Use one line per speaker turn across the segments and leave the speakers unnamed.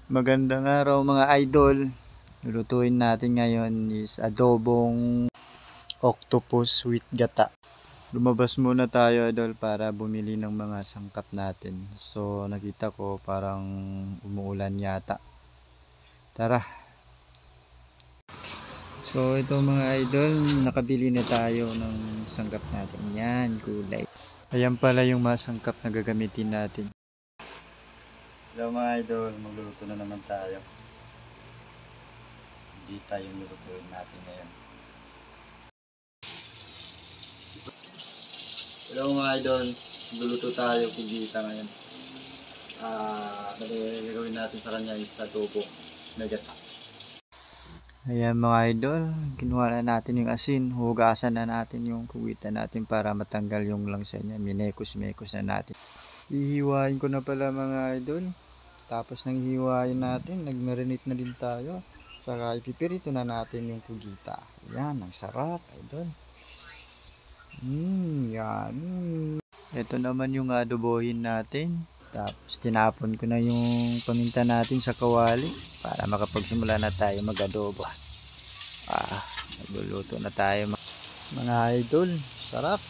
Magandang araw mga idol. Lulutuin natin ngayon is adobong octopus with gata. Lumabas muna tayo idol para bumili ng mga sangkap natin. So nakita ko parang umuulan yata. Tara. So ito mga idol, nakabili na tayo ng sangkap natin. Yan, gulay. Ayan pala yung mga sangkap na gagamitin natin. Hello mga idol, magluluto na naman tayo. Hindi tayo lulutuin natin ngayon. Hello mga idol, magluluto tayo kugita ngayon. Gagawin natin sa kanya is adobo na gata. Ayan mga idol, kinuha na natin yung asin. Hugasan na natin yung kugita natin para matanggal yung langsa niya. Minekos-mekos na natin. Ihiwain ko na pala mga idol. Tapos nang hiwain natin, nag-marinate na din tayo. Saka ipipirito na natin yung kugita. Ayan, ang sarap, idol. Yan. Ito naman yung adobohin natin. Tapos tinapon ko na yung paminta natin sa kawali para makapagsimula na tayo mag-adobo. Nagluluto na tayo mga idol. Sarap.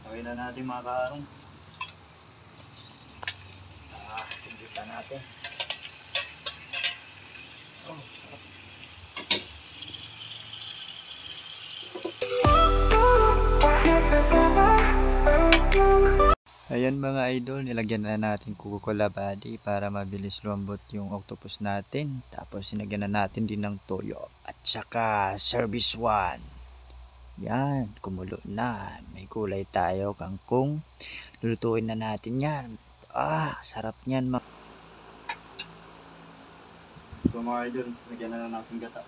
Gawin na natin mga karong. Kugita natin. Ayan mga idol, nilagyan na natin Coca-Cola body para mabilis lumambot yung octopus natin. Tapos sinagyan na natin din ng toyo at saka service 1. Yan, kumulo na. May kulay tayo, kangkong. Lulutuin na natin yan. Sarap niyan mga. So mga idol, lagyan na natin gata.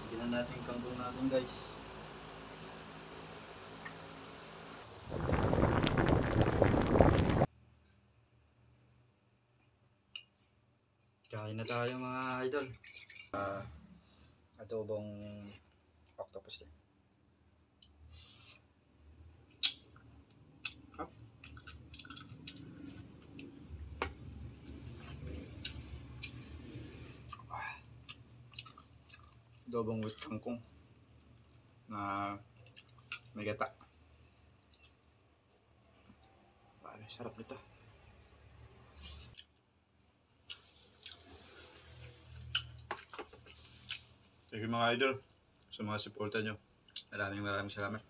Lagyan na natin kangkong natin guys. Kain na tayo mga idol. Adobong octopus din. Adobong with kangkong na may gata. Sarap nito. Thank you mga idol sa mga supporta nyo. Maraming salamat.